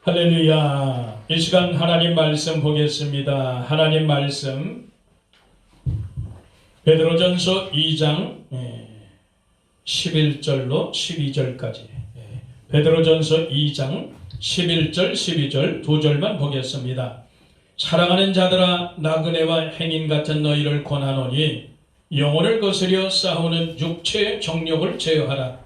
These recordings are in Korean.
할렐루야. 이 시간 하나님 말씀 보겠습니다. 하나님 말씀 베드로전서 2장 11절로 12절까지 베드로전서 2장 11절 12절 두 절만 보겠습니다. 사랑하는 자들아, 나그네와 행인 같은 너희를 권하노니 영혼을 거스려 싸우는 육체의 정욕을 제어하라.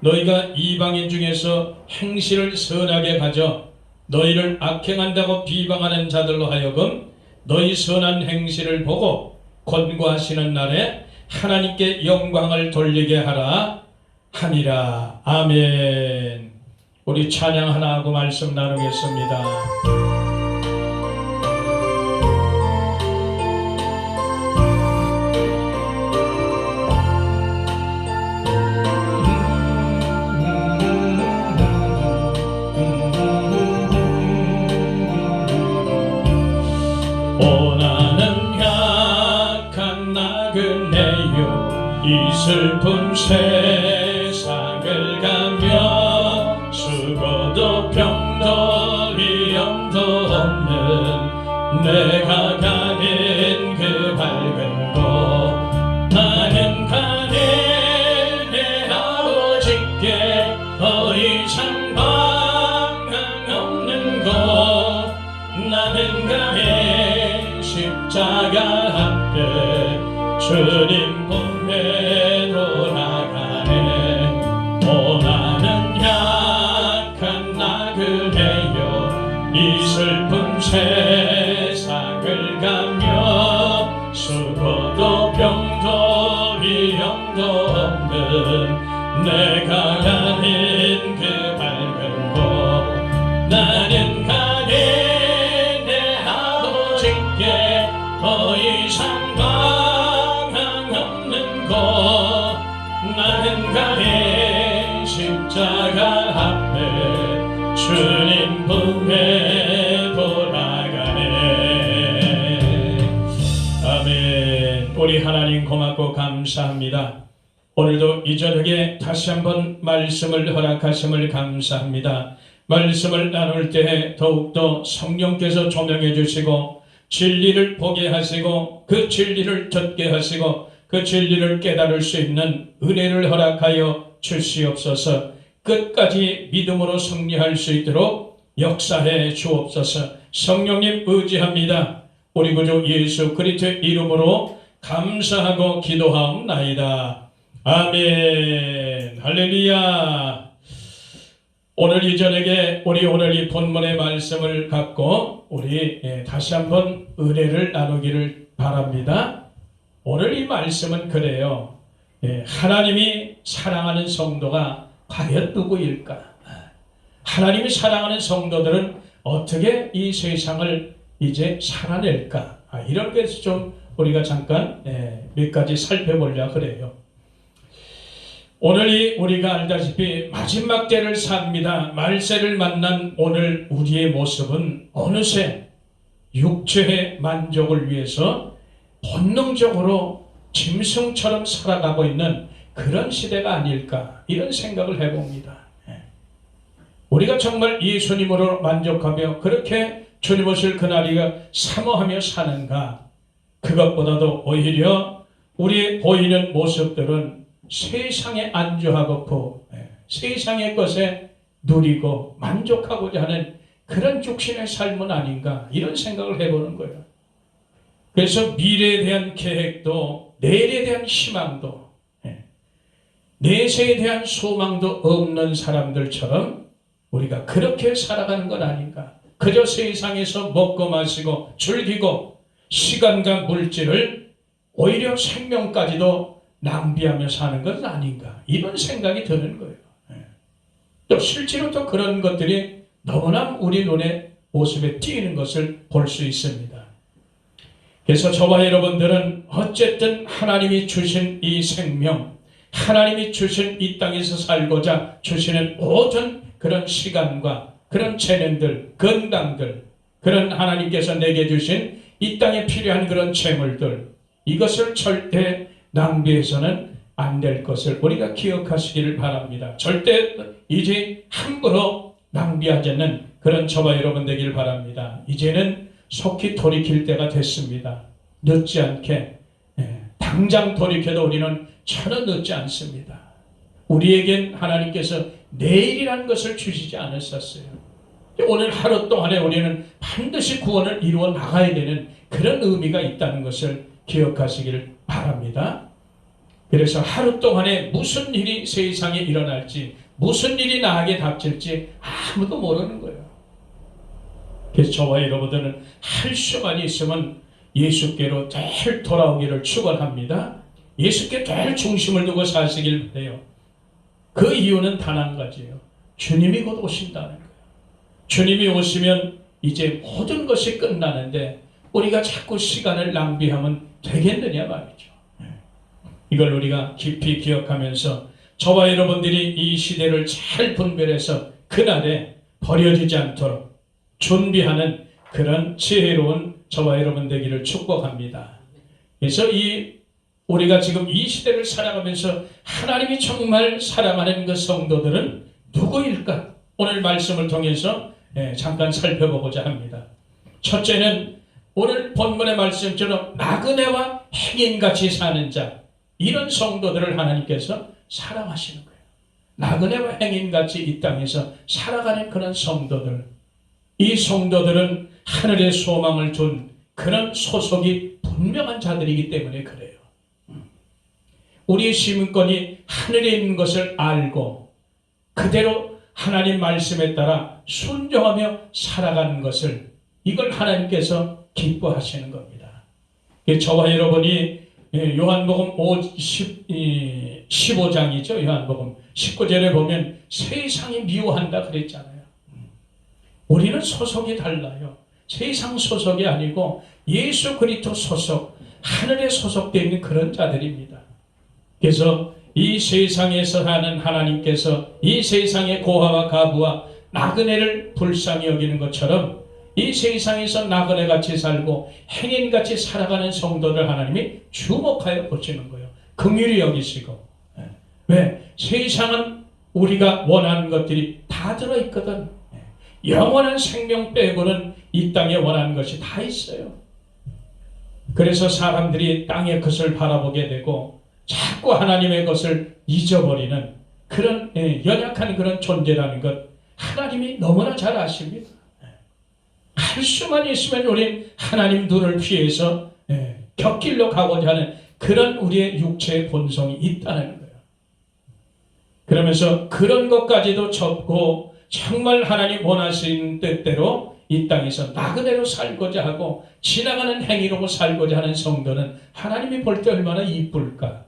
너희가 이방인 중에서 행실을 선하게 가져 너희를 악행한다고 비방하는 자들로 하여금 너희 선한 행실을 보고 권고하시는 날에 하나님께 영광을 돌리게 하라 하니라. 아멘. 우리 찬양 하나 하고 말씀 나누겠습니다. 이 슬픈 세상을 가며 죽어도 병도 위험도 없는 내가 가는 그 밝은 곳, 나는 가네 내 아버지께 더 이상 방황 없는 곳, 나는 가네 십자가 앞에 주님 보내 돌아가네. 오 나는 약한 나그네여 이 슬픈 세상을 가며 죽어도 병도 위험도 없는 내가 가는 그 밝은 곳, 나는 가네 내 아버지께 더 이상 나는 가네 십자가 앞에 주님 품에 돌아가네. 아멘. 우리 하나님 고맙고 감사합니다. 오늘도 이 저녁에 다시 한번 말씀을 허락하심을 감사합니다. 말씀을 나눌 때 더욱더 성령께서 조명해 주시고 진리를 보게 하시고 그 진리를 듣게 하시고 그 진리를 깨달을 수 있는 은혜를 허락하여 주시옵소서. 끝까지 믿음으로 승리할 수 있도록 역사해 주옵소서. 성령님 의지합니다. 우리 구주 예수 그리스도의 이름으로 감사하고 기도하옵나이다. 아멘. 할렐루야. 오늘 이 저녁에 우리 오늘 이 본문의 말씀을 갖고 우리 다시 한번 은혜를 나누기를 바랍니다. 오늘 이 말씀은 그래요. 하나님이 사랑하는 성도가 과연 누구일까? 하나님이 사랑하는 성도들은 어떻게 이 세상을 이제 살아낼까? 이런 것을 좀 우리가 잠깐 몇 가지 살펴보려고 그래요. 오늘 우리가 알다시피 마지막 때를 삽니다. 말세를 만난 오늘 우리의 모습은 어느새 육체의 만족을 위해서 본능적으로 짐승처럼 살아가고 있는 그런 시대가 아닐까, 이런 생각을 해봅니다. 우리가 정말 예수님으로 만족하며 그렇게 주님 오실 그날이가 사모하며 사는가? 그것보다도 오히려 우리의 보이는 모습들은 세상에 안주하고 세상의 것에 누리고 만족하고자 하는 그런 육신의 삶은 아닌가, 이런 생각을 해보는 거예요. 그래서 미래에 대한 계획도, 내일에 대한 희망도, 내세에 대한 소망도 없는 사람들처럼 우리가 그렇게 살아가는 건 아닌가. 그저 세상에서 먹고 마시고 즐기고 시간과 물질을 오히려 생명까지도 낭비하며 사는 것은 아닌가, 이런 생각이 드는 거예요. 또 실제로 또 그런 것들이 너무나 우리 눈에 모습에 띄는 것을 볼 수 있습니다. 그래서 저와 여러분들은 어쨌든 하나님이 주신 이 생명, 하나님이 주신 이 땅에서 살고자 주시는 모든 그런 시간과 그런 재능들, 건강들, 그런 하나님께서 내게 주신 이 땅에 필요한 그런 재물들, 이것을 절대 낭비해서는 안 될 것을 우리가 기억하시기를 바랍니다. 절대 이제 함부로 낭비하지 않는 그런 저와 여러분 되길 바랍니다. 이제는 속히 돌이킬 때가 됐습니다. 늦지 않게, 당장 돌이켜도 우리는 전혀 늦지 않습니다. 우리에겐 하나님께서 내일이라는 것을 주시지 않으셨어요. 오늘 하루 동안에 우리는 반드시 구원을 이루어 나가야 되는 그런 의미가 있다는 것을 기억하시기를 바랍니다. 그래서 하루 동안에 무슨 일이 세상에 일어날지, 무슨 일이 나에게 닥칠지 아무도 모르는 거예요. 그래서 저와 여러분들은 할 수만 있으면 예수께로 잘 돌아오기를 축원합니다. 예수께 잘 중심을 두고 사시길 바라요. 그 이유는 단 한 가지예요. 주님이 곧 오신다는 거예요. 주님이 오시면 이제 모든 것이 끝나는데 우리가 자꾸 시간을 낭비하면 되겠느냐 말이죠. 이걸 우리가 깊이 기억하면서 저와 여러분들이 이 시대를 잘 분별해서 그날에 버려지지 않도록 준비하는 그런 지혜로운 저와 여러분 되기를 축복합니다. 그래서 우리가 지금 이 시대를 살아가면서 하나님이 정말 사랑하는 그 성도들은 누구일까? 오늘 말씀을 통해서 잠깐 살펴보고자 합니다. 첫째는 오늘 본문의 말씀처럼 나그네와 행인같이 사는 자, 이런 성도들을 하나님께서 사랑하시는 거예요. 나그네와 행인같이 이 땅에서 살아가는 그런 성도들, 이 성도들은 하늘의 소망을 둔 그런 소속이 분명한 자들이기 때문에 그래요. 우리의 시민권이 하늘에 있는 것을 알고 그대로 하나님 말씀에 따라 순종하며 살아가는 것을, 이걸 하나님께서 기뻐하시는 겁니다. 저와 여러분이 요한복음 15장이죠. 요한복음 19절에 보면 세상이 미워한다 그랬잖아요. 우리는 소속이 달라요. 세상 소속이 아니고 예수 그리스도 소속, 하늘에 소속되어 있는 그런 자들입니다. 그래서 이 세상에서 사는 하나님께서 이 세상의 고아와 가부와 나그네를 불쌍히 여기는 것처럼 이 세상에서 나그네같이 살고 행인같이 살아가는 성도들 하나님이 주목하여 보시는 거예요. 긍휼히 여기시고. 왜? 세상은 우리가 원하는 것들이 다 들어있거든. 영원한 생명 빼고는 이 땅에 원하는 것이 다 있어요. 그래서 사람들이 땅의 것을 바라보게 되고 자꾸 하나님의 것을 잊어버리는 그런 연약한 그런 존재라는 것 하나님이 너무나 잘 아십니다. 할 수만 있으면 우린 하나님 눈을 피해서 곁길로 가고자 하는 그런 우리의 육체의 본성이 있다는 거예요. 그러면서 그런 것까지도 접고 정말 하나님 원하시는 뜻대로 이 땅에서 나그네로 살고자 하고 지나가는 행위로 살고자 하는 성도는 하나님이 볼 때 얼마나 이쁠까,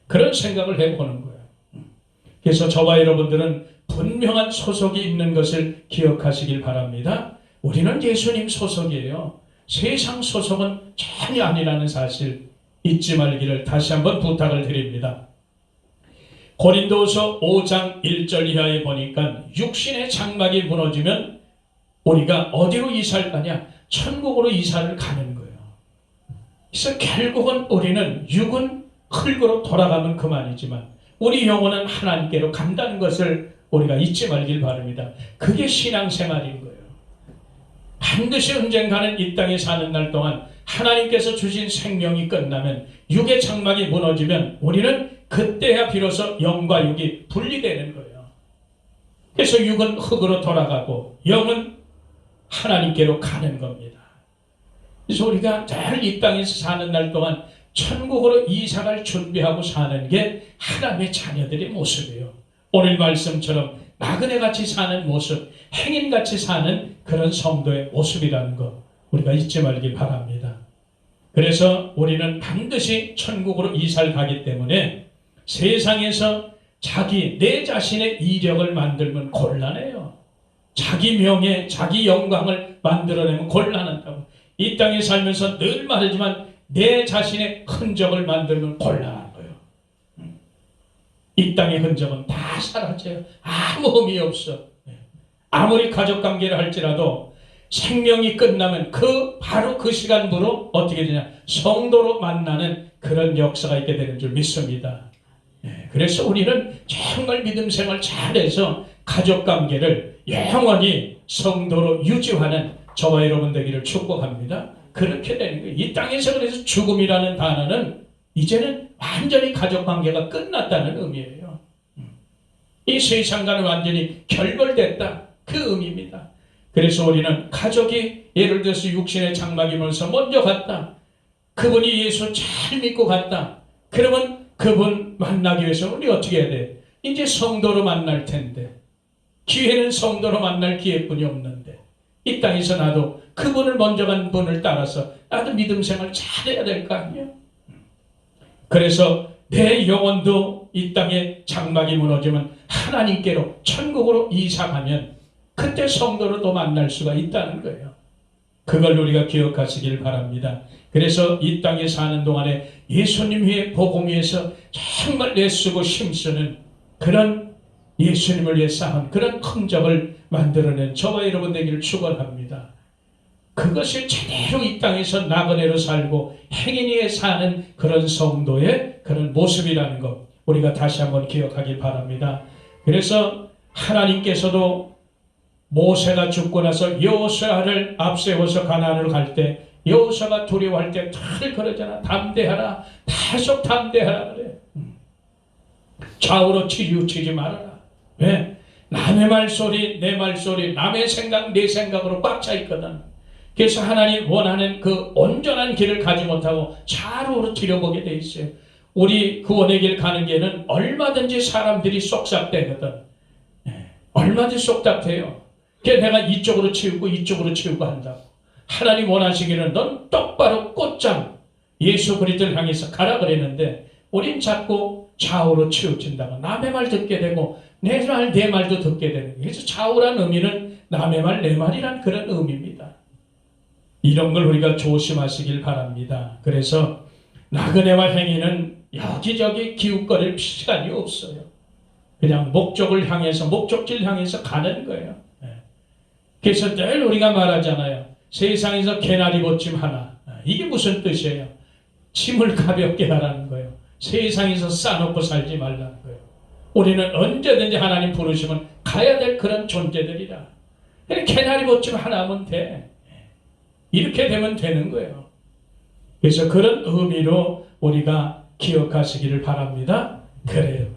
그런 생각을 해보는 거예요. 그래서 저와 여러분들은 분명한 소속이 있는 것을 기억하시길 바랍니다. 우리는 예수님 소속이에요. 세상 소속은 전혀 아니라는 사실 잊지 말기를 다시 한번 부탁을 드립니다. 고린도서 5장 1절 이하에 보니까 육신의 장막이 무너지면 우리가 어디로 이사를 가냐? 천국으로 이사를 가는 거예요. 그래서 결국은 우리는 육은 흙으로 돌아가면 그만이지만 우리 영혼은 하나님께로 간다는 것을 우리가 잊지 말길 바랍니다. 그게 신앙생활인 거예요. 반드시 언젠가는 이 땅에 사는 날 동안 하나님께서 주신 생명이 끝나면 육의 장막이 무너지면 우리는 그때야 비로소 영과 육이 분리되는 거예요. 그래서 육은 흙으로 돌아가고 영은 하나님께로 가는 겁니다. 그래서 우리가 잘 이 땅에서 사는 날 동안 천국으로 이사갈 준비하고 사는 게 하나님의 자녀들의 모습이에요. 오늘 말씀처럼 나그네같이 사는 모습, 행인같이 사는 그런 성도의 모습이라는 거 우리가 잊지 말길 바랍니다. 그래서 우리는 반드시 천국으로 이사를 가기 때문에 세상에서 내 자신의 이력을 만들면 곤란해요. 자기 명예, 자기 영광을 만들어내면 곤란하다고. 이 땅에 살면서 늘 말하지만 내 자신의 흔적을 만들면 곤란한 거예요. 이 땅의 흔적은 다 사라져요. 아무 의미 없어. 아무리 가족관계를 할지라도 생명이 끝나면 바로 그 시간부로 어떻게 되냐? 성도로 만나는 그런 역사가 있게 되는 줄 믿습니다. 그래서 우리는 정말 믿음 생활 잘해서 가족관계를 영원히 성도로 유지하는 저와 여러분 되기를 축복합니다. 그렇게 되는 거예요. 이 땅에서 그래서 죽음이라는 단어는 이제는 완전히 가족관계가 끝났다는 의미예요. 이 세상과는 완전히 결별됐다, 그 의미입니다. 그래서 우리는 가족이 예를 들어서 육신의 장막이면서 먼저 갔다, 그분이 예수 잘 믿고 갔다, 그러면 그분 만나기 위해서 우리 어떻게 해야 돼? 이제 성도로 만날 텐데, 기회는 성도로 만날 기회뿐이 없는데, 이 땅에서 나도 그분을 먼저 간 분을 따라서 나도 믿음 생활 잘해야 될 거 아니에요? 그래서 내 영혼도 이 땅에 장막이 무너지면 하나님께로 천국으로 이사가면 그때 성도로 또 만날 수가 있다는 거예요. 그걸 우리가 기억하시길 바랍니다. 그래서 이 땅에 사는 동안에 예수님 위해 복음 위해서 정말 애쓰고 힘쓰는 그런 예수님을 위해 쌓은 그런 흔적을 만들어낸 저와 여러분 되기를 축원합니다. 그것을 제대로 이 땅에서 나그네로 살고 행인이에 사는 그런 성도의 그런 모습이라는 것 우리가 다시 한번 기억하길 바랍니다. 그래서 하나님께서도 모세가 죽고 나서 여호수아를 앞세워서 가나안으로 갈 때 여호수아가 두려워할 때 늘 그러잖아. 담대하라. 다속 담대하라 그래. 좌우로 치우치지 말아라. 왜? 남의 말소리 내 말소리 남의 생각 내 생각으로 꽉 차 있거든. 그래서 하나님 원하는 그 온전한 길을 가지 못하고 좌우로 뒤려보게 돼 있어요. 우리 구원의 길 가는 길은 얼마든지 사람들이 쏙삭대거든. 얼마든지 쏙삭대요. 그래서 내가 이쪽으로 치우고 이쪽으로 치우고 한다고. 하나님 원하시기는 넌 똑바로 꽃장 예수 그리스도를 향해서 가라 그랬는데 우린 자꾸 좌우로 치우친다고 남의 말 듣게 되고 내 말 내 말도 듣게 되는 거예요. 그래서 좌우란 의미는 남의 말 내 말이란 그런 의미입니다. 이런 걸 우리가 조심하시길 바랍니다. 그래서 나그네와 행위는 여기저기 기웃거릴 시간이 없어요. 그냥 목적을 향해서 목적지를 향해서 가는 거예요. 그래서 늘 우리가 말하잖아요. 세상에서 개나리 보침 하나. 이게 무슨 뜻이에요? 짐을 가볍게 하라는 거예요. 세상에서 싸놓고 살지 말라는 거예요. 우리는 언제든지 하나님 부르시면 가야 될 그런 존재들이라. 개나리 보침 하나 하면 돼. 이렇게 되면 되는 거예요. 그래서 그런 의미로 우리가 기억하시기를 바랍니다. 그래요.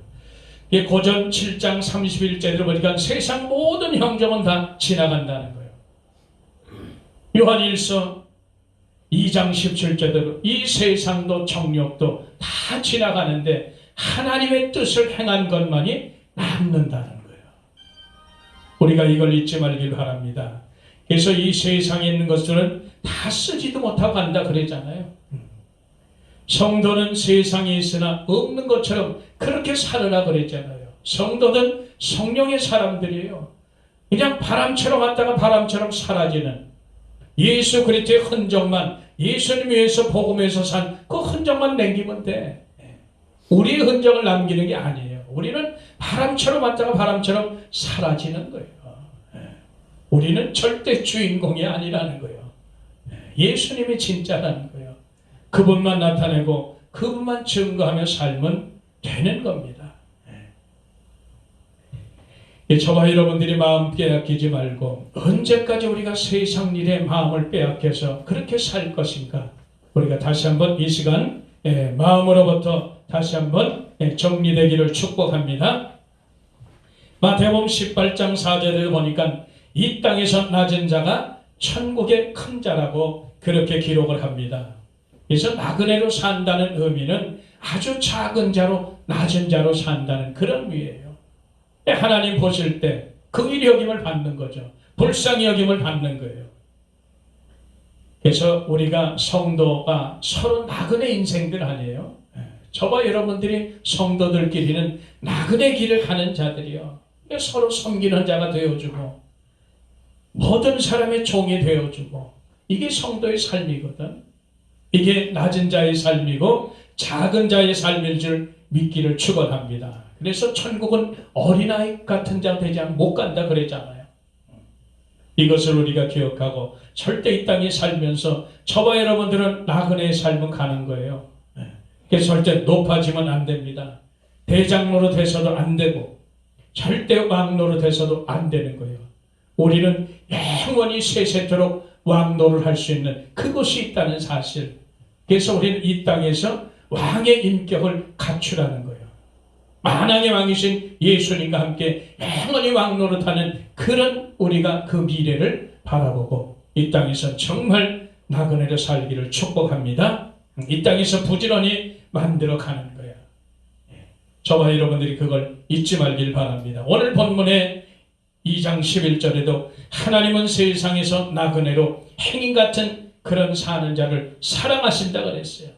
고전 7장 31절을 보니까 세상 모든 형정은 다 지나간다는 거예요. 요한일서 2장 17절대로 이 세상도 정욕도 다 지나가는데 하나님의 뜻을 행한 것만이 남는다는 거예요. 우리가 이걸 잊지 말길 바랍니다. 그래서 이 세상에 있는 것들은 다 쓰지도 못하고 간다 그랬잖아요. 성도는 세상에 있으나 없는 것처럼 그렇게 살으라 그랬잖아요. 성도는 성령의 사람들이에요. 그냥 바람처럼 왔다가 바람처럼 사라지는 예수 그리스도의 흔적만 예수님 위해서 복음에서 산 그 흔적만 남기면 돼. 우리의 흔적을 남기는 게 아니에요. 우리는 바람처럼 왔다가 바람처럼 사라지는 거예요. 우리는 절대 주인공이 아니라는 거예요. 예수님이 진짜라는 거예요. 그분만 나타내고 그분만 증거하며 살면 되는 겁니다. 저와 여러분들이 마음 빼앗기지 말고 언제까지 우리가 세상 일에 마음을 빼앗겨서 그렇게 살 것인가? 우리가 다시 한번 이 시간 마음으로부터 다시 한번 정리되기를 축복합니다. 마태복음 18장 4절에 보니까 이 땅에서 낮은 자가 천국의 큰 자라고 그렇게 기록을 합니다. 그래서 나그네로 산다는 의미는 아주 작은 자로 낮은 자로 산다는 그런 의미예요. 하나님 보실 때 긍휼히 여김을 받는 거죠. 불쌍히 여김을 받는 거예요. 그래서 우리가 성도가 서로 나그네 인생들 아니에요. 저와 여러분들이 성도들끼리는 나그네 길을 가는 자들이요. 서로 섬기는 자가 되어주고 모든 사람의 종이 되어주고 이게 성도의 삶이거든. 이게 낮은 자의 삶이고 작은 자의 삶일 줄 믿기를 축원합니다. 그래서 천국은 어린아이 같은 자 되지 않으면 못 간다 그랬잖아요. 이것을 우리가 기억하고 절대 이 땅에 살면서 저와 여러분들은 나그네의 삶은 가는 거예요. 그래서 절대 높아지면 안 됩니다. 대장로로 돼서도 안 되고 절대 왕로로 돼서도 안 되는 거예요. 우리는 영원히 세세토록 왕노를 할 수 있는 그곳이 있다는 사실. 그래서 우리는 이 땅에서 왕의 인격을 갖추라는 거예요. 만왕의 왕이신 예수님과 함께 영원히 왕노릇하는 그런 우리가 그 미래를 바라보고 이 땅에서 정말 나그네로 살기를 축복합니다. 이 땅에서 부지런히 만들어가는 거예요. 저와 여러분들이 그걸 잊지 말길 바랍니다. 오늘 본문의 2장 11절에도 하나님은 세상에서 나그네로 행인 같은 그런 사는 자를 사랑하신다 그랬어요.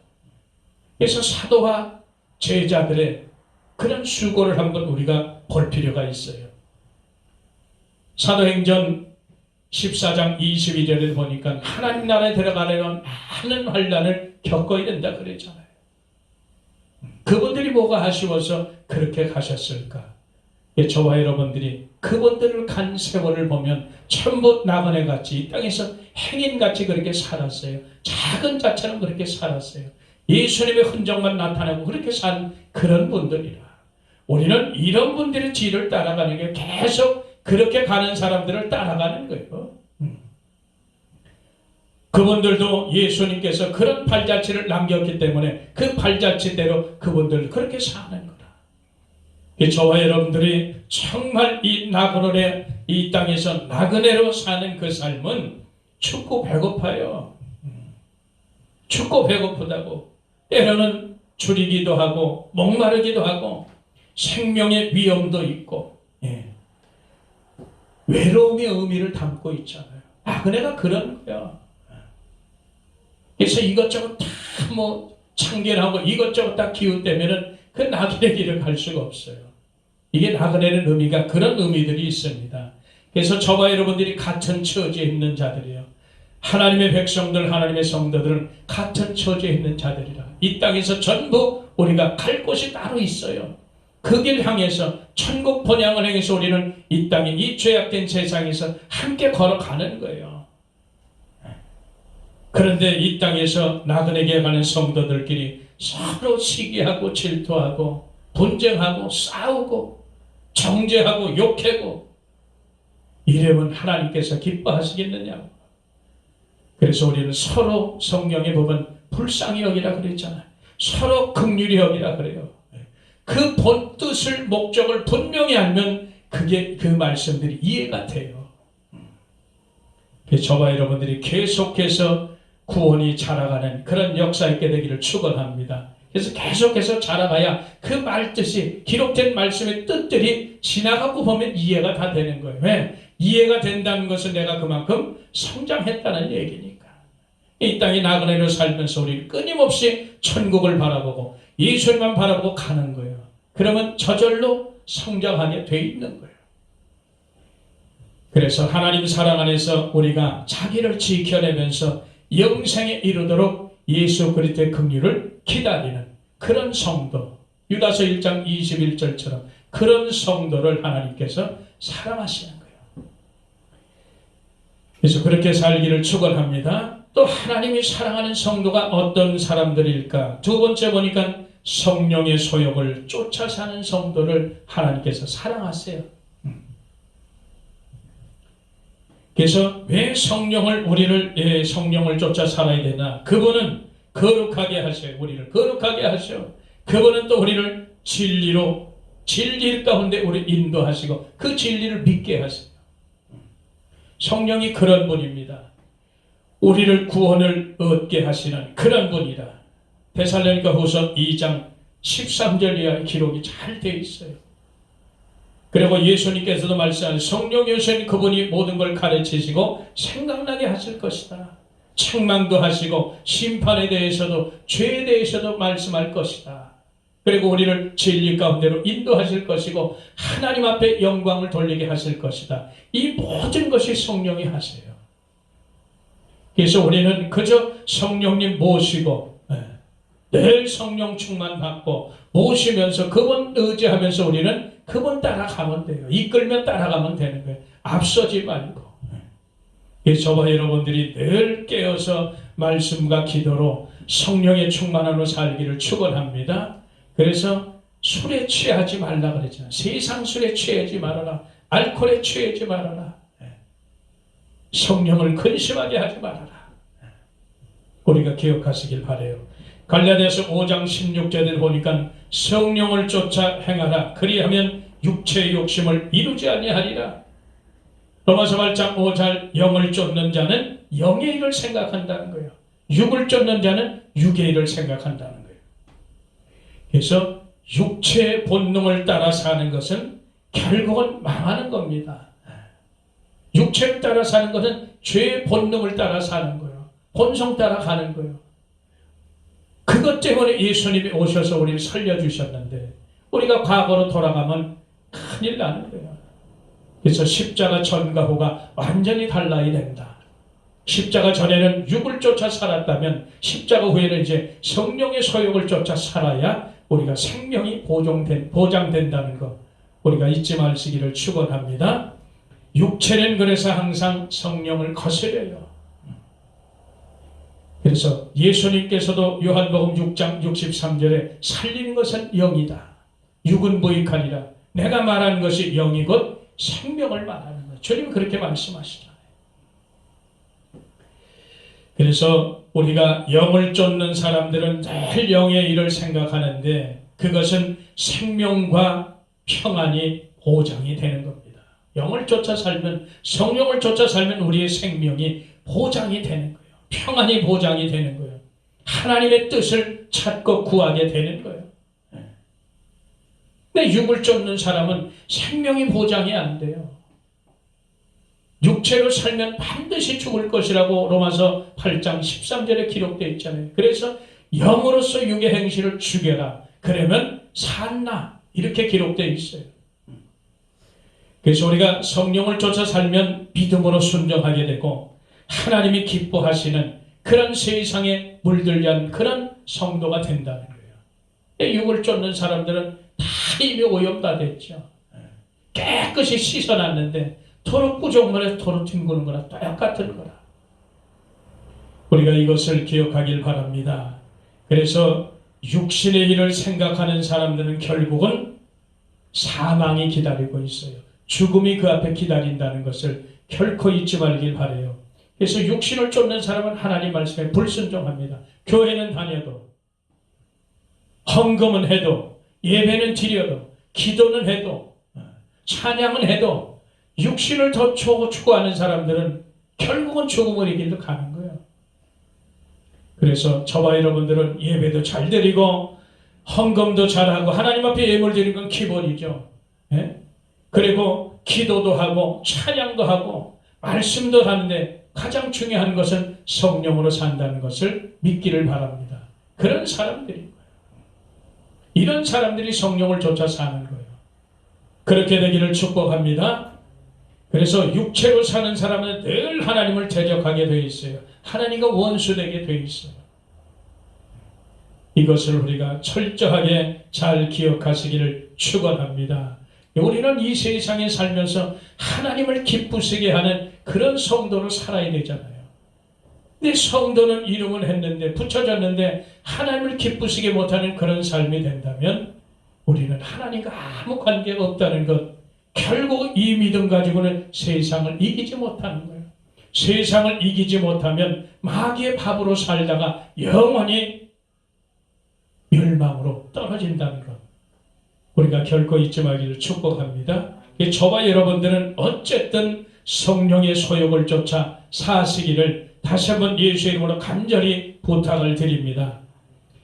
그래서 사도와 제자들의 그런 수고를 한번 우리가 볼 필요가 있어요. 사도행전 14장 22절에 보니까 하나님 나라에 들어가려면 많은 환난을 겪어야 된다 그랬잖아요. 그분들이 뭐가 아쉬워서 그렇게 가셨을까? 저와 여러분들이 그분들을 간 세월을 보면 전부 나그네같이 이 땅에서 행인같이 그렇게 살았어요. 작은 자처럼 그렇게 살았어요. 예수님의 흔적만 나타나고 그렇게 산 그런 분들이라. 우리는 이런 분들의 뒤를 따라가는 게 계속 그렇게 가는 사람들을 따라가는 거예요. 그분들도 예수님께서 그런 발자취를 남겼기 때문에 그 발자취대로 그분들 그렇게 사는 거라. 저와 여러분들이 정말 이 나그네 이 땅에서 나그네로 사는 그 삶은 춥고 배고파요. 춥고 배고프다고 때로는 줄이기도 하고 목마르기도 하고 생명의 위험도 있고 외로움의 의미를 담고 있잖아요. 나그네가 그런 거야. 그래서 이것저것 다 참견하고 이것저것 다 기웃대면은 그 나그네 길을 갈 수가 없어요. 이게 나그네는 의미가 그런 의미들이 있습니다. 그래서 저와 여러분들이 같은 처지에 있는 자들이에요. 하나님의 백성들, 하나님의 성도들은 같은 처지에 있는 자들이라. 이 땅에서 전부 우리가 갈 곳이 따로 있어요. 그 길 향해서 천국 번향을 향해서 우리는 이 땅에 이 죄악된 세상에서 함께 걸어가는 거예요. 그런데 이 땅에서 나그네게 가는 성도들끼리 서로 시기하고 질투하고 분쟁하고 싸우고 정죄하고 욕하고 이러면 하나님께서 기뻐하시겠느냐고. 그래서 우리는 서로 성경에 보면 불쌍히 여기라 그랬잖아요. 서로 긍휼히 여기라 그래요. 그 본 뜻을 목적을 분명히 알면 그게 그 말씀들이 이해가 돼요. 저와 여러분들이 계속해서 구원이 자라가는 그런 역사 있게 되기를 축원합니다. 그래서 계속해서 자라가야 그 말뜻이 기록된 말씀의 뜻들이 지나가고 보면 이해가 다 되는 거예요. 왜? 이해가 된다는 것은 내가 그만큼 성장했다는 얘기니까. 이 땅에 나그네로 살면서 우리 끊임없이 천국을 바라보고 예수님만 바라보고 가는 거예요. 그러면 저절로 성장하게 돼 있는 거예요. 그래서 하나님 사랑 안에서 우리가 자기를 지켜내면서 영생에 이르도록 예수 그리스도의 긍휼을 기다리는 그런 성도, 유다서 1장 21절처럼 그런 성도를 하나님께서 사랑하시는 거예요. 그래서 그렇게 살기를 축원합니다. 또 하나님이 사랑하는 성도가 어떤 사람들일까? 두 번째 보니까 성령의 소욕을 쫓아 사는 성도를 하나님께서 사랑하세요. 그래서 왜 우리를 성령을 쫓아 살아야 되나? 그분은 거룩하게 하셔요. 우리를 거룩하게 하셔. 그분은 또 우리를 진리 가운데 우리 인도하시고 그 진리를 믿게 하세요. 성령이 그런 분입니다. 우리를 구원을 얻게 하시는 그런 분이다. 데살로니가 후서 2장 13절 이하의 기록이 잘 되어 있어요. 그리고 예수님께서도 말씀하신 성령이신 그분이 모든 걸 가르치시고 생각나게 하실 것이다. 책망도 하시고 심판에 대해서도 죄에 대해서도 말씀할 것이다. 그리고 우리를 진리 가운데로 인도하실 것이고 하나님 앞에 영광을 돌리게 하실 것이다. 이 모든 것이 성령이 하세요. 그래서 우리는 그저 성령님 모시고 늘 성령 충만 받고 모시면서 그분 의지하면서 우리는 그분 따라가면 돼요. 이끌면 따라가면 되는 거예요. 앞서지 말고. 그래서 저와 여러분들이 늘 깨어서 말씀과 기도로 성령의 충만함으로 살기를 축원합니다. 그래서 술에 취하지 말라 그랬잖아요. 세상 술에 취하지 말아라. 알코올에 취하지 말아라. 성령을 근심하게 하지 말아라. 우리가 기억하시길 바라요. 갈라디아서 5장 16절에 보니까 성령을 쫓아 행하라. 그리하면 육체의 욕심을 이루지 아니하리라. 로마서 8장 5절 영을 쫓는 자는 영의 일을 생각한다는 거예요. 육을 쫓는 자는 육의 일을 생각한다는 거예요. 그래서 육체의 본능을 따라 사는 것은 결국은 망하는 겁니다. 육체를 따라 사는 것은 죄의 본능을 따라 사는 거예요. 본성 따라 가는 거예요. 그것 때문에 예수님이 오셔서 우리를 살려주셨는데 우리가 과거로 돌아가면 큰일 나는 거예요. 그래서 십자가 전과 후가 완전히 달라야 된다. 십자가 전에는 육을 쫓아 살았다면 십자가 후에는 이제 성령의 소욕을 쫓아 살아야 우리가 생명이 보장된다는 것 우리가 잊지 마시기를 축원합니다. 육체는 그래서 항상 성령을 거스려요. 그래서 예수님께서도 요한복음 6장 63절에 살리는 것은 영이다. 육은 무익하니라. 내가 말하는 것이 영이 곧 생명을 말하는 거예요. 주님 그렇게 말씀하시잖아요. 그래서 우리가 영을 쫓는 사람들은 늘 영의 일을 생각하는데 그것은 생명과 평안이 보장이 되는 겁니다. 영을 쫓아 살면 성령을 쫓아 살면 우리의 생명이 보장이 되는 거예요. 평안이 보장이 되는 거예요. 하나님의 뜻을 찾고 구하게 되는 거예요. 근데 육을 쫓는 사람은 생명이 보장이 안 돼요. 육체로 살면 반드시 죽을 것이라고 로마서 8장 13절에 기록되어 있잖아요. 그래서 영으로서 육의 행실을 죽여라. 그러면 산나 이렇게 기록되어 있어요. 그래서 우리가 성령을 쫓아 살면 믿음으로 순종하게 되고 하나님이 기뻐하시는 그런 세상에 물들지 않은 그런 성도가 된다는 거예요. 육을 쫓는 사람들은 다 이미 오염다 됐죠. 깨끗이 씻어놨는데 도로 구정물에 도로 튕기는 거나 똑같은 거라. 우리가 이것을 기억하길 바랍니다. 그래서 육신의 일을 생각하는 사람들은 결국은 사망이 기다리고 있어요. 죽음이 그 앞에 기다린다는 것을 결코 잊지 말길 바라요. 그래서 육신을 쫓는 사람은 하나님 말씀에 불순종합니다. 교회는 다녀도 헌금은 해도 예배는 드려도 기도는 해도 찬양은 해도 육신을 더 추구하는 사람들은 결국은 죽음을 이 길로 가는 거예요. 그래서 저와 여러분들은 예배도 잘 드리고 헌금도 잘하고 하나님 앞에 예물 드리는 건 기본이죠. 예? 그리고 기도도 하고 찬양도 하고 말씀도 하는데 가장 중요한 것은 성령으로 산다는 것을 믿기를 바랍니다. 그런 사람들인 거예요. 이런 사람들이 성령을 쫓아 사는 거예요. 그렇게 되기를 축복합니다. 그래서 육체로 사는 사람은 늘 하나님을 대적하게 되어 있어요. 하나님과 원수되게 되어 있어요. 이것을 우리가 철저하게 잘 기억하시기를 축원합니다. 우리는 이 세상에 살면서 하나님을 기쁘시게 하는 그런 성도로 살아야 되잖아요. 근데 성도는 이름은 했는데 붙여졌는데 하나님을 기쁘시게 못하는 그런 삶이 된다면 우리는 하나님과 아무 관계가 없다는 것, 결국 이 믿음 가지고는 세상을 이기지 못하는 거예요. 세상을 이기지 못하면 마귀의 밥으로 살다가 영원히 멸망으로 떨어진다는 것, 우리가 결코 잊지 말기를 축복합니다. 저와 여러분들은 어쨌든 성령의 소욕을 쫓아 사시기를 다시 한번 예수의 이름으로 간절히 부탁을 드립니다.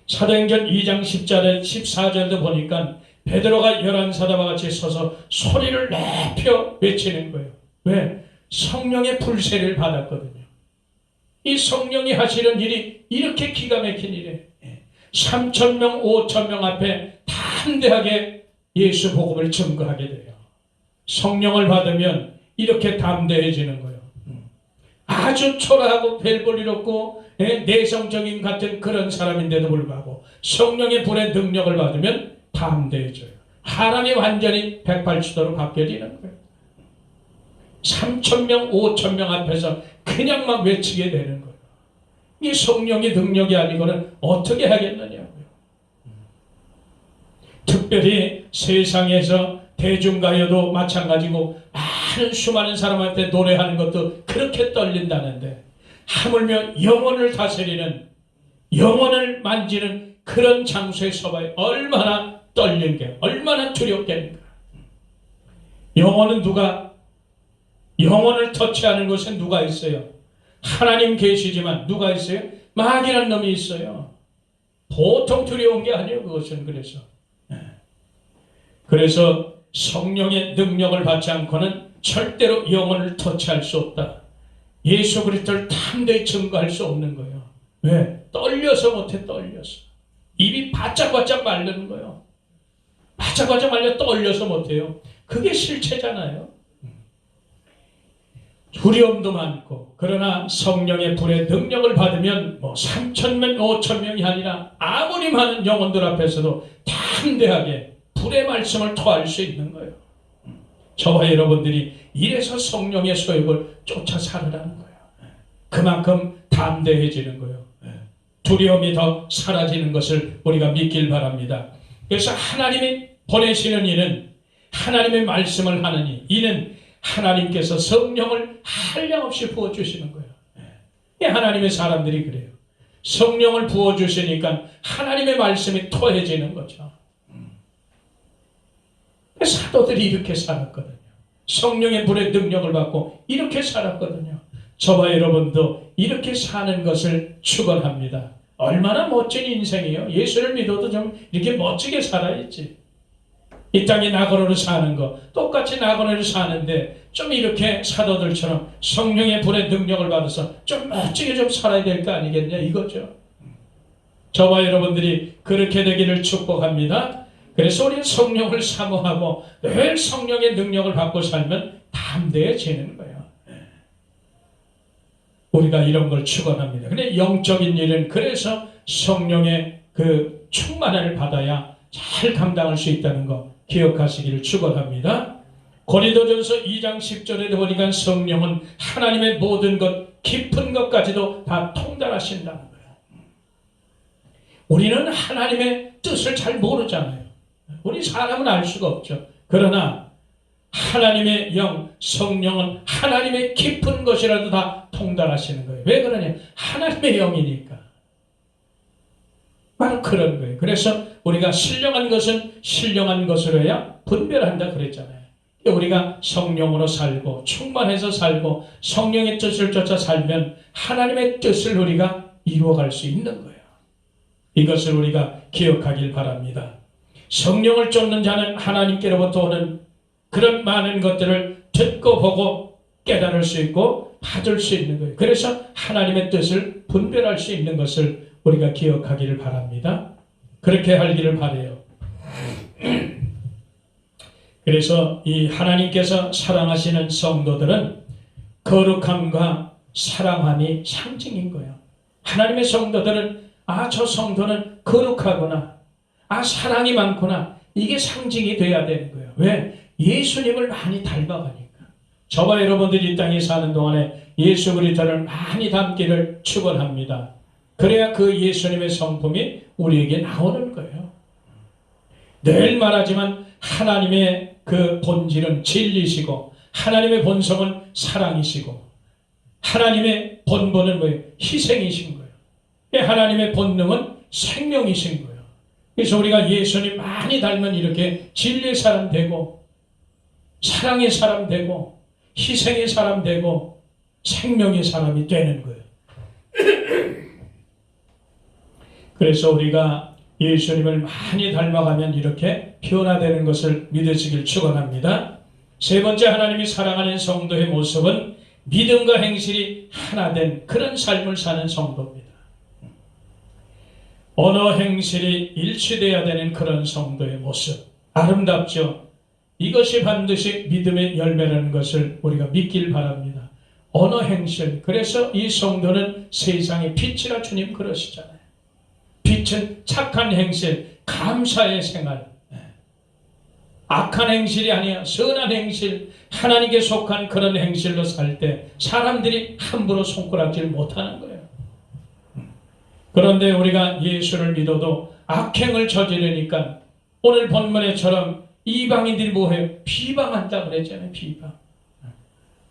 사도행전 2장 14절도 보니까 베드로가 11사도와 같이 서서 소리를 높여 외치는 거예요. 왜? 성령의 불세를 받았거든요. 이 성령이 하시는 일이 이렇게 기가 막힌 일이에요. 3,000명, 5,000명 앞에 담대하게 예수 복음을 증거하게 돼요. 성령을 받으면 이렇게 담대해지는 거예요. 아주 초라하고 별 볼 일 없고 내성적인 같은 그런 사람인데도 불구하고 성령의 불의 능력을 받으면 담대해져요. 사람이 완전히 180도로 바뀌어지는 거예요. 3,000명, 5,000명 앞에서 그냥 막 외치게 되는 거예요. 이 성령의 능력이 아니고는 어떻게 하겠느냐고요. 특별히 세상에서 대중가요도 마찬가지고 많은 수많은 사람한테 노래하는 것도 그렇게 떨린다는데 하물며 영혼을 다스리는, 영혼을 만지는 그런 장소에 서봐야 얼마나 떨린 게, 얼마나 두렵겠는가. 영혼을 터치하는 곳에 누가 있어요? 하나님 계시지만 누가 있어요? 마귀라는 놈이 있어요. 보통 두려운 게 아니에요. 그것은. 그래서 성령의 능력을 받지 않고는 절대로 영혼을 터치할 수 없다. 예수 그리스도를 담대히 증거할 수 없는 거예요. 왜? 떨려서 못해. 떨려서. 입이 바짝바짝 마르는 거예요. 바짝바짝 말려 떨려서 못해요. 그게 실체잖아요. 두려움도 많고, 그러나 성령의 불의 능력을 받으면 3,000명, 5,000명이 아니라 아무리 많은 영혼들 앞에서도 담대하게 불의 말씀을 토할 수 있는 거예요. 저와 여러분들이 이래서 성령의 소욕을 쫓아 살으라는 거예요. 그만큼 담대해지는 거예요. 두려움이 더 사라지는 것을 우리가 믿길 바랍니다. 그래서 하나님이 보내시는 이는, 하나님의 말씀을 하는 이는 하나님께서 성령을 한량없이 부어주시는 거예요. 하나님의 사람들이 그래요. 성령을 부어주시니까 하나님의 말씀이 토해지는 거죠. 사도들이 이렇게 살았거든요. 성령의 불의 능력을 받고 이렇게 살았거든요. 저와 여러분도 이렇게 사는 것을 축원합니다. 얼마나 멋진 인생이에요. 예수를 믿어도 좀 이렇게 멋지게 살아야지. 이 땅에 나그네로 사는 거 똑같이 나그네로 사는데 좀 이렇게 사도들처럼 성령의 불의 능력을 받아서 좀 멋지게 좀 살아야 될 거 아니겠냐 이거죠. 저와 여러분들이 그렇게 되기를 축복합니다. 그래서 우리는 성령을 사모하고 늘 성령의 능력을 받고 살면 담대해지는 거예요. 우리가 이런 걸 축원합니다. 근데 영적인 일은 그래서 성령의 그 충만을 받아야 잘 감당할 수 있다는 거 기억하시기를 축원합니다. 고린도전서 2장 10절에 보니까 성령은 하나님의 모든 것, 깊은 것까지도 다 통달하신다는 거예요. 우리는 하나님의 뜻을 잘 모르잖아요. 우리 사람은 알 수가 없죠. 그러나 하나님의 영, 성령은 하나님의 깊은 것이라도 다 통달하시는 거예요. 왜 그러냐? 하나님의 영이니까. 바로 그런 거예요. 그래서 우리가 신령한 것은 신령한 것으로 해야 분별한다 그랬잖아요. 우리가 성령으로 살고 충만해서 살고 성령의 뜻을 쫓아 살면 하나님의 뜻을 우리가 이루어갈 수 있는 거예요. 이것을 우리가 기억하길 바랍니다. 성령을 쫓는 자는 하나님께로부터 오는 그런 많은 것들을 듣고 보고 깨달을 수 있고 받을 수 있는 거예요. 그래서 하나님의 뜻을 분별할 수 있는 것을 우리가 기억하기를 바랍니다. 그렇게 하기를 바라요. 그래서 이 하나님께서 사랑하시는 성도들은 거룩함과 사랑함이 상징인 거예요. 하나님의 성도들은 저 성도는 거룩하구나, 사랑이 많구나, 이게 상징이 돼야 되는 거예요. 왜? 예수님을 많이 닮아가니까. 저와 여러분들이 이 땅에 사는 동안에 예수 그리스도를 많이 닮기를 축원합니다. 그래야 그 예수님의 성품이 우리에게 나오는 거예요. 늘 말하지만 하나님의 그 본질은 진리시고 하나님의 본성은 사랑이시고 하나님의 본분은 뭐예요? 희생이신 거예요. 하나님의 본능은 생명이신 거예요. 그래서 우리가 예수님 많이 닮은 이렇게 진리의 사람 되고 사랑의 사람 되고 희생의 사람 되고 생명의 사람이 되는 거예요. 그래서 우리가 예수님을 많이 닮아가면 이렇게 변화되는 것을 믿으시길 축원합니다. 세 번째, 하나님이 사랑하는 성도의 모습은 믿음과 행실이 하나 된 그런 삶을 사는 성도입니다. 언어 행실이 일치되어야 되는 그런 성도의 모습, 아름답죠. 이것이 반드시 믿음의 열매라는 것을 우리가 믿길 바랍니다. 언어 행실, 그래서 이 성도는 세상의 빛이라 주님 그러시잖아요. 빛은 착한 행실, 감사의 생활, 악한 행실이 아니야. 선한 행실, 하나님께 속한 그런 행실로 살 때 사람들이 함부로 손가락질 못하는 거예요. 그런데 우리가 예수를 믿어도 악행을 저지르니까 오늘 본문에처럼 이방인들이 뭐해요? 비방한다 그랬잖아요. 비방.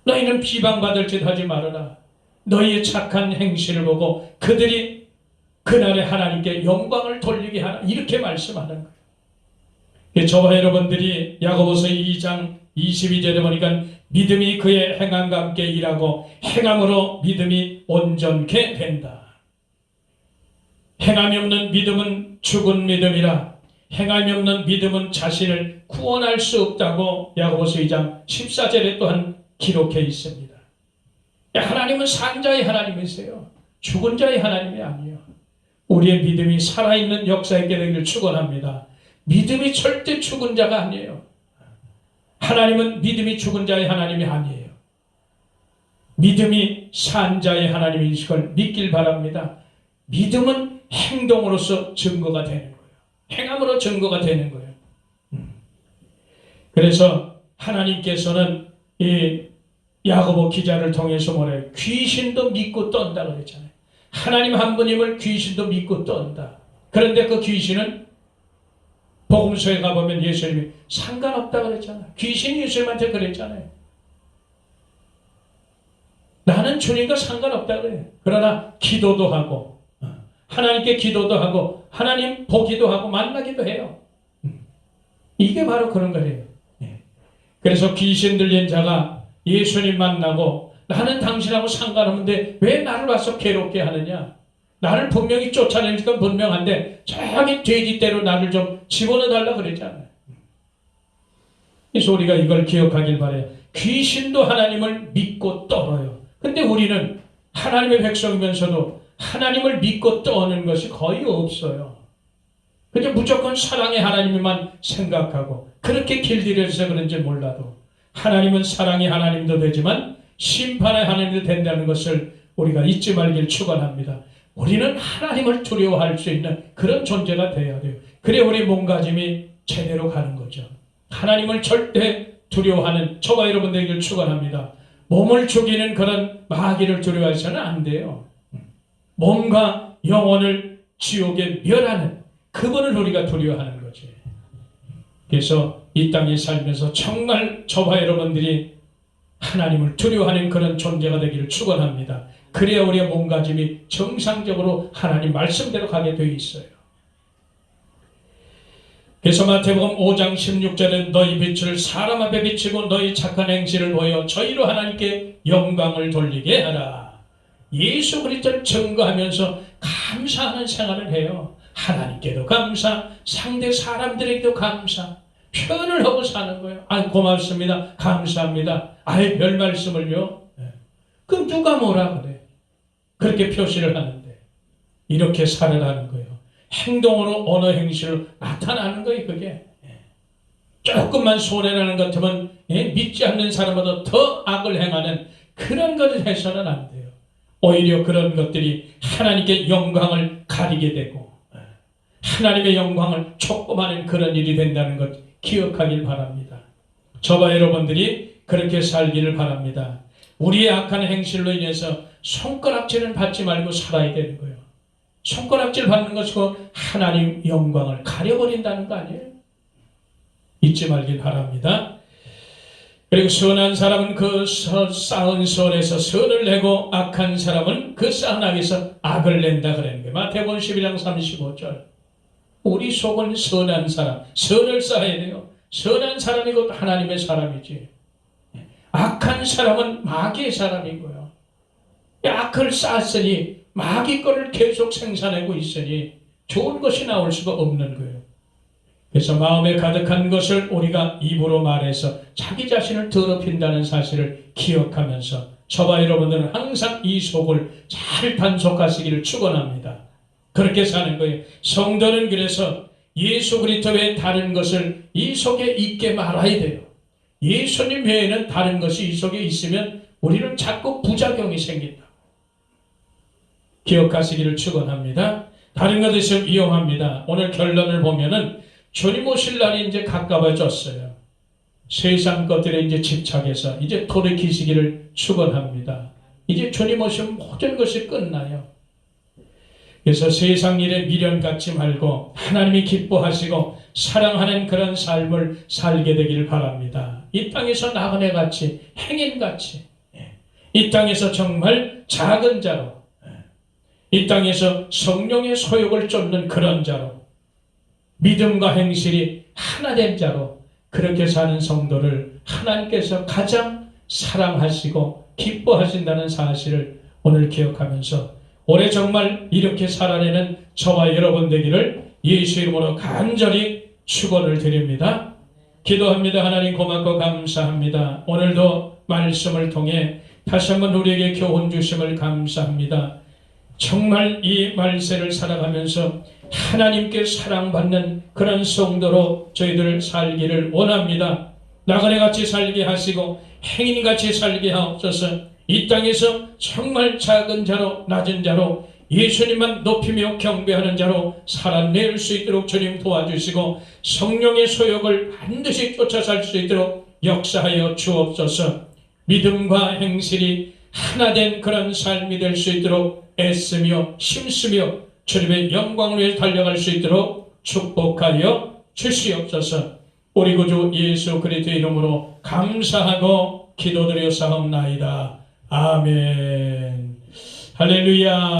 너희는 비방받을 짓 하지 말아라. 너희의 착한 행실을 보고 그들이 그날에 하나님께 영광을 돌리게 하라. 이렇게 말씀하는 거예요. 저와 여러분들이 야고보서 2장 22절에 보니까 믿음이 그의 행함과 함께 일하고 행함으로 믿음이 온전케 된다. 행함이 없는 믿음은 죽은 믿음이라. 행함이 없는 믿음은 자신을 구원할 수 없다고 야고보서 2장 14절에 또한 기록해 있습니다. 하나님은 산 자의 하나님이세요. 죽은 자의 하나님이 아니에요. 우리의 믿음이 살아있는 역사 있게 되기를 축원합니다. 믿음이 절대 죽은 자가 아니에요. 하나님은 믿음이 죽은 자의 하나님이 아니에요. 믿음이 산 자의 하나님이신 걸 믿길 바랍니다. 믿음은 행동으로서 증거가 되는 거예요. 행함으로 증거가 되는 거예요. 그래서 하나님께서는 이 야고보 기자를 통해서 뭐래요? 귀신도 믿고 떤다 그랬잖아요. 하나님 한 분임을 귀신도 믿고 떤다. 그런데 그 귀신은 복음서에 가보면 예수님이 상관없다 그랬잖아요. 귀신이 예수님한테 그랬잖아요. 나는 주님과 상관없다 그래요. 그러나 기도도 하고 하나님께 기도도 하고 하나님 보기도 하고 만나기도 해요. 이게 바로 그런 거예요. 그래서 귀신 들린 자가 예수님 만나고 나는 당신하고 상관없는데 왜 나를 와서 괴롭게 하느냐? 나를 분명히 쫓아내는 건 분명한데 저기 돼지대로 나를 좀 집어넣어달라 그랬잖아요. 그래서 우리가 이걸 기억하길 바라요. 귀신도 하나님을 믿고 떨어요. 근데 우리는 하나님의 백성이면서도 하나님을 믿고 떠는 것이 거의 없어요. 그냥 무조건 사랑의 하나님만 생각하고 그렇게 길들여져서 그런지 몰라도 하나님은 사랑의 하나님도 되지만 심판의 하나님도 된다는 것을 우리가 잊지 말길 축원합니다. 우리는 하나님을 두려워할 수 있는 그런 존재가 되어야 돼요. 그래 우리 몸가짐이 제대로 가는 거죠. 하나님을 절대 두려워하는 저와 여러분 되기를 축원합니다. 몸을 죽이는 그런 마귀를 두려워해서는 안 돼요. 몸과 영혼을 지옥에 멸하는 그분을 우리가 두려워하는 거지. 그래서 이 땅에 살면서 정말 저와 여러분들이 하나님을 두려워하는 그런 존재가 되기를 축원합니다. 그래야 우리의 몸가짐이 정상적으로 하나님 말씀대로 가게 되어 있어요. 그래서 마태복음 5장 16절에 너희 빛을 사람 앞에 비치고 너희 착한 행실을 보여 저희로 하나님께 영광을 돌리게 하라. 예수 그리스도를 증거하면서 감사하는 생활을 해요. 하나님께도 감사, 상대 사람들에게도 감사, 표현을 하고 사는 거예요. 아, 고맙습니다. 감사합니다. 아이, 별 말씀을요. 그럼 누가 뭐라 그래? 그렇게 표시를 하는데 이렇게 살아가는 거예요. 행동으로 언어 행실로 나타나는 거예요. 그게 조금만 손해나는 것 같으면 믿지 않는 사람보다 더 악을 행하는 그런 것을 해서는 안 돼요. 오히려 그런 것들이 하나님께 영광을 가리게 되고 하나님의 영광을 촉구하는 그런 일이 된다는 것 기억하길 바랍니다. 저와 여러분들이 그렇게 살기를 바랍니다. 우리의 악한 행실로 인해서 손가락질을 받지 말고 살아야 되는 거예요. 손가락질 받는 것이고 하나님 영광을 가려버린다는 거 아니에요? 잊지 말길 바랍니다. 그리고 선한 사람은 그 쌓은 선에서 선을 내고 악한 사람은 그 쌓은 악에서 악을 낸다 그러는 거예요. 마태복음 12장 35절. 우리 속은 선한 사람, 선을 쌓아야 돼요. 선한 사람이 곧 하나님의 사람이지. 악한 사람은 마귀의 사람이고요. 악을 쌓았으니 마귀 거를 계속 생산하고 있으니 좋은 것이 나올 수가 없는 거예요. 그래서 마음에 가득한 것을 우리가 입으로 말해서 자기 자신을 더럽힌다는 사실을 기억하면서 저와 여러분들은 항상 이 속을 잘 단속하시기를 축원합니다. 그렇게 사는 거예요. 성도는 그래서 예수 그리스도 외에 다른 것을 이 속에 있게 말아야 돼요. 예수님 외에는 다른 것이 이 속에 있으면 우리는 자꾸 부작용이 생긴다. 기억하시기를 축원합니다. 다른 것 있으면 위험합니다. 오늘 결론을 보면은 주님 오실 날이 이제 가까워졌어요. 세상 것들에 이제 집착해서 이제 돌이키시기를 축원합니다. 이제 주님 오시면 모든 것이 끝나요. 그래서 세상 일에 미련 갖지 말고 하나님이 기뻐하시고 사랑하는 그런 삶을 살게 되기를 바랍니다. 이 땅에서 나그네같이 행인같이 이 땅에서 정말 작은 자로, 이 땅에서 성령의 소욕을 쫓는 그런 자로, 믿음과 행실이 하나 된 자로 그렇게 사는 성도를 하나님께서 가장 사랑하시고 기뻐하신다는 사실을 오늘 기억하면서 올해 정말 이렇게 살아내는 저와 여러분 되기를 예수 이름으로 간절히 축원을 드립니다. 기도합니다. 하나님 고맙고 감사합니다. 오늘도 말씀을 통해 다시 한번 우리에게 교훈 주심을 감사합니다. 정말 이 말세를 살아가면서 하나님께 사랑받는 그런 성도로 저희들 살기를 원합니다. 나그네같이 살게 하시고 행인같이 살게 하옵소서. 이 땅에서 정말 작은 자로, 낮은 자로, 예수님만 높이며 경배하는 자로 살아낼 수 있도록 주님 도와주시고 성령의 소욕을 반드시 쫓아 살 수 있도록 역사하여 주옵소서. 믿음과 행실이 하나 된 그런 삶이 될 수 있도록 애쓰며 힘쓰며 주님의 영광을 위해 달려갈 수 있도록 축복하여 주시옵소서. 우리 구주 예수 그리스도의 이름으로 감사하고 기도드려 사옵나이다. 아멘. 할렐루야.